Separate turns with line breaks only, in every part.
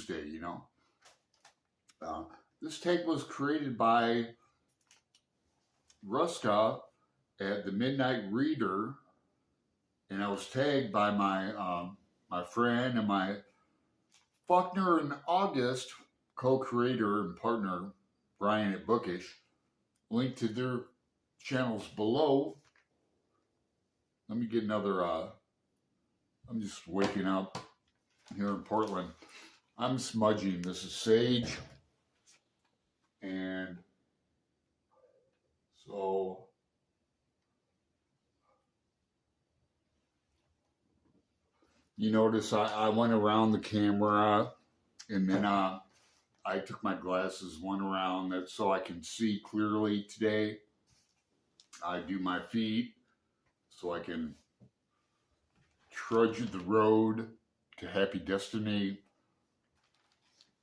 Tuesday, you know. Uh, this tag was created by Rosika at the Midnight Reader, and I was tagged by my friend and my Faulkner and August co-creator and partner, Brian at Bookish. Link to their channels below. Let me get another, I'm just waking up here in Portland. I'm smudging. This is sage. And so you notice I went around the camera, and then I took my glasses, went around that so I can see clearly today. I do my feet so I can trudge the road to happy destiny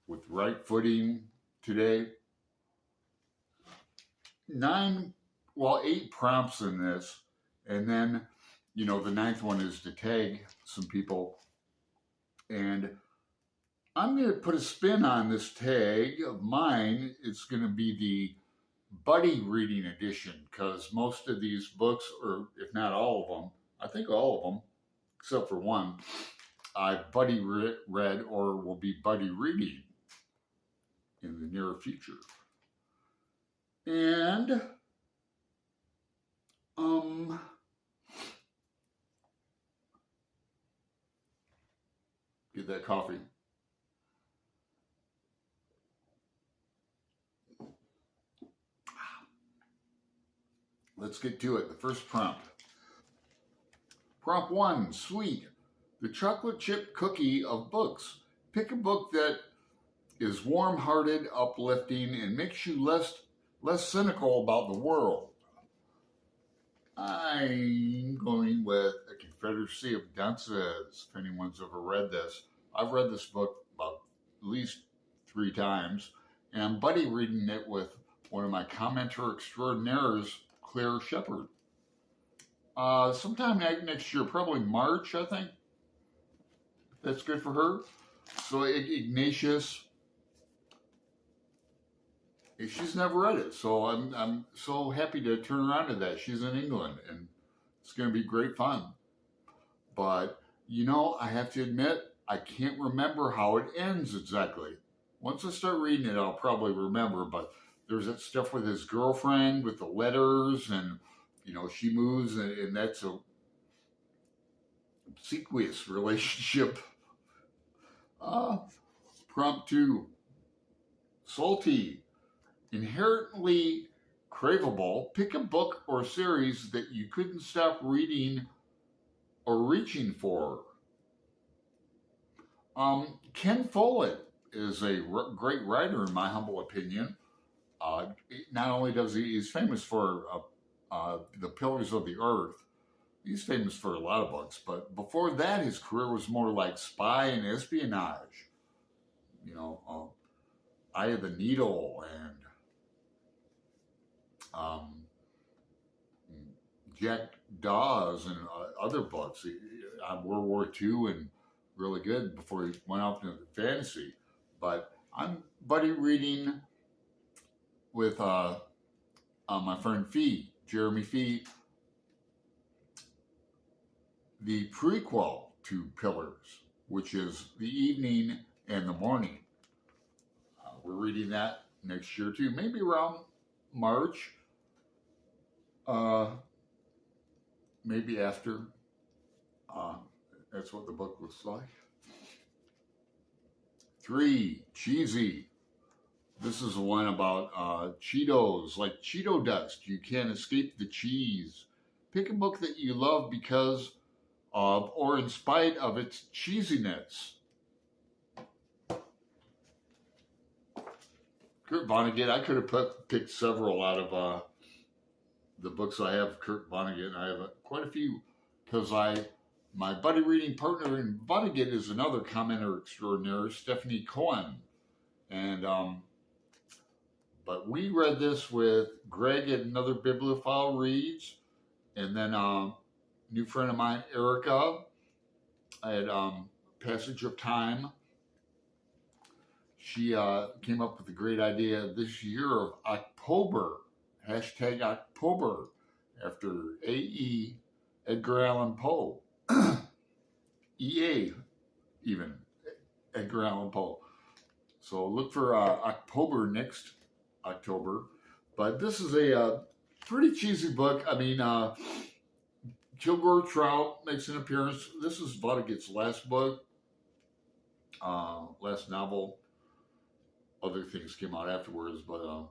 with right footing today. 8 prompts in this, and then, you know, the 9th one is to tag some people. And I'm going to put a spin on this tag of mine. It's going to be the buddy reading edition, because most of these books, or if not all of them, I think all of them, except for one, I've buddy read or will be buddy reading in the near future. And get that coffee. Let's get to it. The first prompt. Prompt 1, sweet. The chocolate chip cookie of books. Pick a book that is warm-hearted, uplifting, and makes you less cynical about the world. I'm going with A Confederacy of Dunces, if anyone's ever read this. I've read this book about at least 3 times, and I'm buddy reading it with one of my commenter extraordinaires, Claire Shepard. Sometime next year, probably March, I think. That's good for her. So Ignatius, she's never read it, so I'm so happy to turn around to that. She's in England, and it's going to be great fun. But, you know, I have to admit, I can't remember how it ends exactly. Once I start reading it, I'll probably remember, but there's that stuff with his girlfriend, with the letters, and, you know, she moves, and that's a obsequious relationship. Prompt 2, salty. Inherently craveable, pick a book or series that you couldn't stop reading or reaching for. Ken Follett is a great writer, in my humble opinion. Not only does he's famous for The Pillars of the Earth. He's famous for a lot of books, but before that, his career was more like spy and espionage. You know, Eye of the Needle and Jack Dawes and other books. World War II and really good before he went off into fantasy. But I'm buddy reading with my friend Fee, Jeremy Fee, the prequel to Pillars, which is The Evening and the Morning. We're reading that next year too, maybe around March, maybe after. That's what the book looks like. 3, cheesy. This is the one about Cheetos, like Cheeto dust. You can't escape the cheese. Pick a book that you love because of or in spite of its cheesiness. Kurt Vonnegut, I could have picked several out of the books I have. Kurt Vonnegut, I have quite a few, because my buddy reading partner in Vonnegut is another commenter extraordinaire, Stephanie Cohen, and but we read this with Greg at Another Bibliophile Reads, and then new friend of mine, Erica, at Passage of Time. she came up with a great idea this year of October, hashtag October, after A.E. Edgar Allan Poe, E.A. even, Edgar Allan Poe. So look for October next October. But this is a pretty cheesy book. I mean, Kilgore Trout makes an appearance. This is Vonnegut's last book, last novel. Other things came out afterwards, but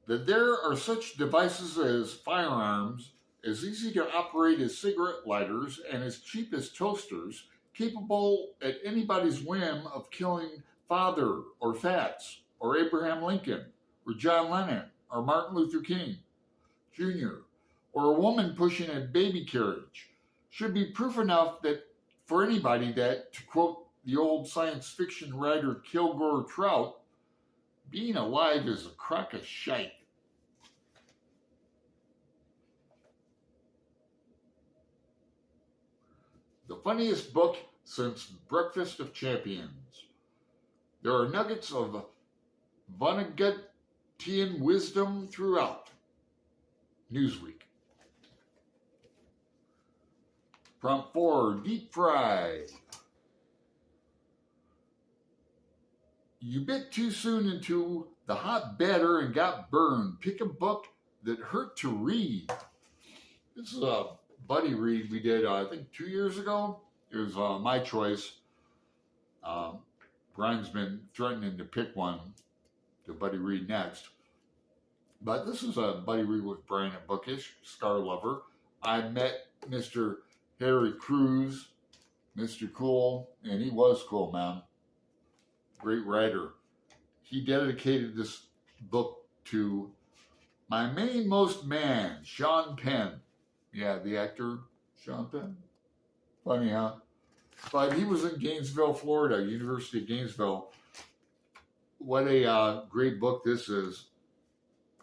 that there are such devices as firearms, as easy to operate as cigarette lighters and as cheap as toasters, capable at anybody's whim of killing Father or Fats or Abraham Lincoln or John Lennon or Martin Luther King Jr. or a woman pushing a baby carriage, should be proof enough that for anybody that, to quote the old science fiction writer Kilgore Trout, being alive is a crock of shite. The funniest book since Breakfast of Champions. There are nuggets of Vonnegutian wisdom throughout. Newsweek. Prompt 4, deep fry. You bit too soon into the hot batter and got burned. Pick a book that hurt to read. This is a buddy read we did, I think 2 years ago. It was my choice. Brian's been threatening to pick one to buddy read next. But this is a buddy read with Brian at Bookish, Star Lover. I met Mr. Harry Cruz, Mr. Cool, and he was cool, man. Great writer. He dedicated this book to my mainmost man, Sean Penn. Yeah, the actor, Sean Penn. Funny, huh? But he was in Gainesville, Florida, University of Gainesville. What a great book this is.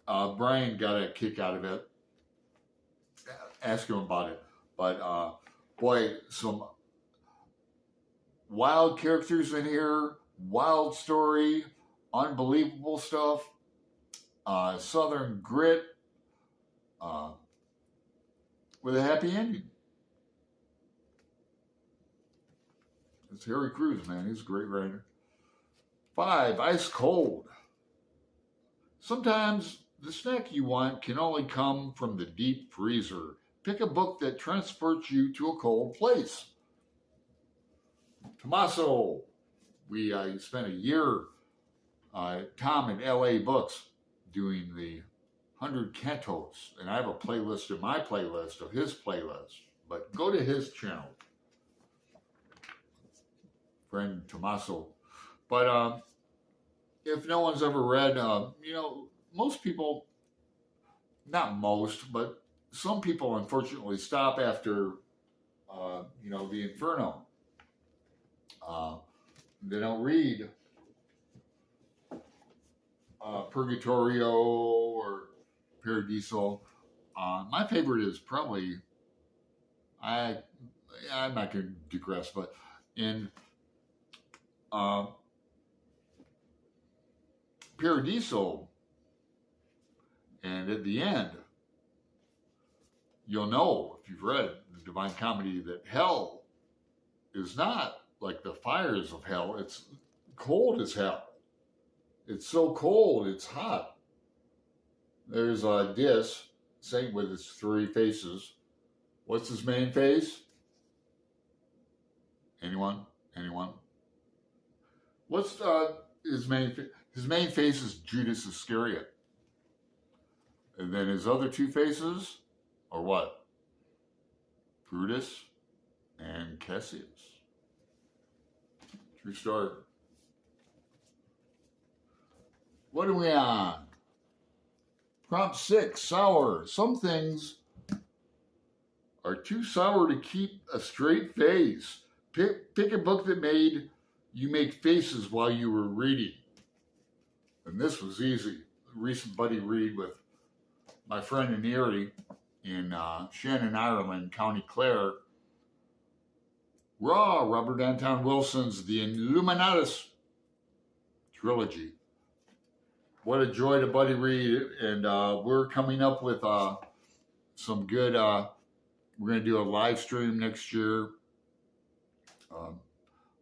Brian got a kick out of it. Ask him about it. But, boy, some wild characters in here, wild story, unbelievable stuff, Southern grit, with a happy ending. It's Harry Cruz, man. He's a great writer. 5, ice cold. Sometimes the snack you want can only come from the deep freezer. Pick a book that transports you to a cold place. Tomasso. We spent a year, Tom in LA Books, doing the 100 Cantos. And I have a playlist in my playlist of his playlist. But go to his channel. Friend Tomasso. But if no one's ever read, most people, not most, but some people unfortunately stop after, the Inferno. They don't read Purgatorio or Paradiso. My favorite is probably, I'm not going to digress, but in Paradiso, and at the end, you'll know, if you've read the Divine Comedy, that hell is not like the fires of hell. It's cold as hell. It's so cold, it's hot. There's a Dis, Saint with his 3 faces. What's his main face? Anyone? What's his main face? His main face is Judas Iscariot. And then his other 2 faces are what? Brutus and Cassius. True story. What are we on? Prompt 6, sour. Some things are too sour to keep a straight face. Pick a book that made you make faces while you were reading. And this was easy. A recent buddy read with my friend in Erie in Shannon, Ireland, County Clare. Raw, Robert Anton Wilson's The Illuminatus trilogy. What a joy to buddy read. And we're coming up with some good, we're going to do a live stream next year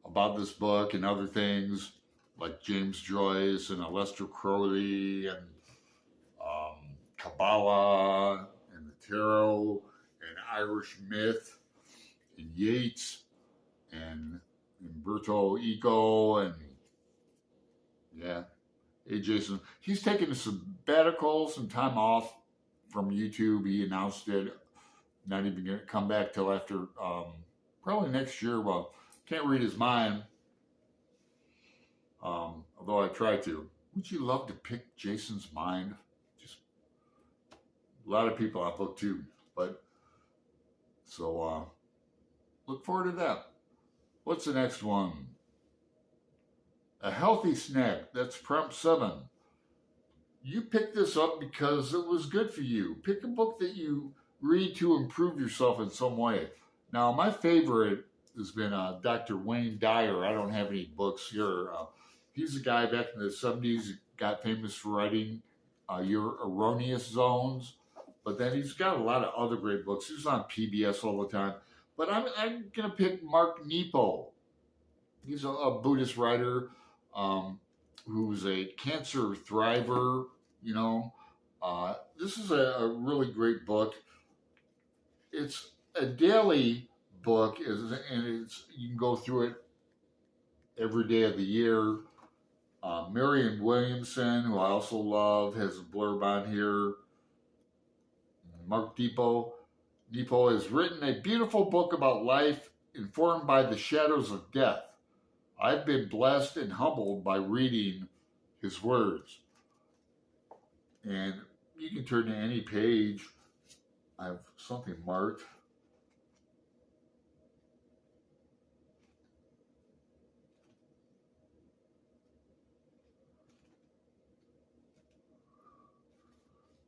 about this book and other things like James Joyce and Aleister Crowley and Kabbalah and the Tarot and Irish myth and Yeats and Umberto Eco and yeah. Hey Jason, he's taking some sabbaticals and time off from YouTube. He announced it. Not even going to come back till after probably next year. Well, can't read his mind. Although I try to. Would you love to pick Jason's mind? Just a lot of people on book two, but so look forward to that. What's the next one? A healthy snack. That's prompt 7. You picked this up because it was good for you. Pick a book that you read to improve yourself in some way. Now, my favorite has been Dr. Wayne Dyer. I don't have any books here. He's a guy back in the 70s, got famous for writing Your Erroneous Zones. But then he's got a lot of other great books. He's on PBS all the time. But I'm going to pick Mark Nepo. He's a Buddhist writer who's a cancer thriver, you know. This is a really great book. It's a daily book, and you can go through it every day of the year. Marion Williamson, who I also love, has a blurb on here. Mark Nepo. Nepo has written a beautiful book about life informed by the shadows of death. I've been blessed and humbled by reading his words. And you can turn to any page. I have something marked.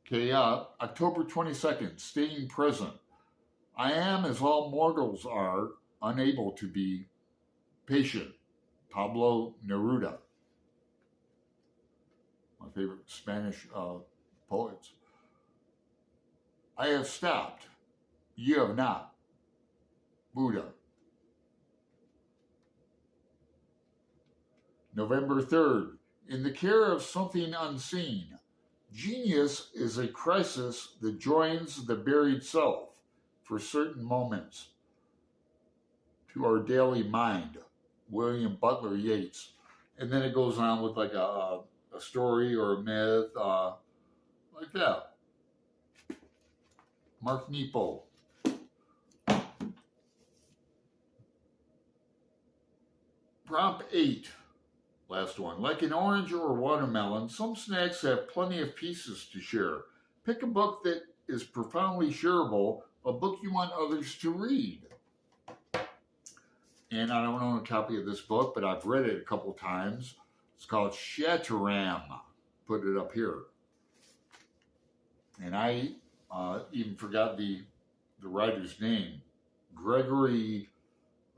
Okay, October 22nd, staying present. I am, as all mortals are, unable to be patient. Pablo Neruda, my favorite Spanish poets. I have stopped. You have not. Buddha. November 3rd, in the care of something unseen. Genius is a crisis that joins the buried self for certain moments to our daily mind. William Butler Yeats. And then it goes on with like a story or a myth, like that. Mark Nepo. Prompt 8. Last one. Like an orange or a watermelon, some snacks have plenty of pieces to share. Pick a book that is profoundly shareable, a book you want others to read. And I don't own a copy of this book, but I've read it a couple times. It's called Shataram. Put it up here. And I even forgot the writer's name. Gregory,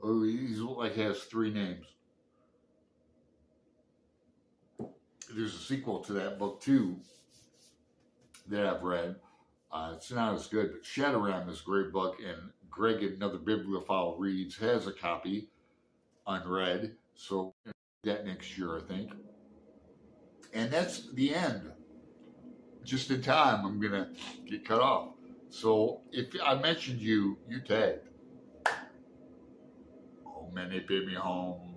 he's like has 3 names. There's a sequel to that book too that I've read. It's not as good, but Shataram is a great book, and Greg, another bibliophile reads, has a copy unread, so that next year, I think. And that's the end. Just in time, I'm gonna get cut off. So if I mentioned you tagged. Oh, man, they paid me home.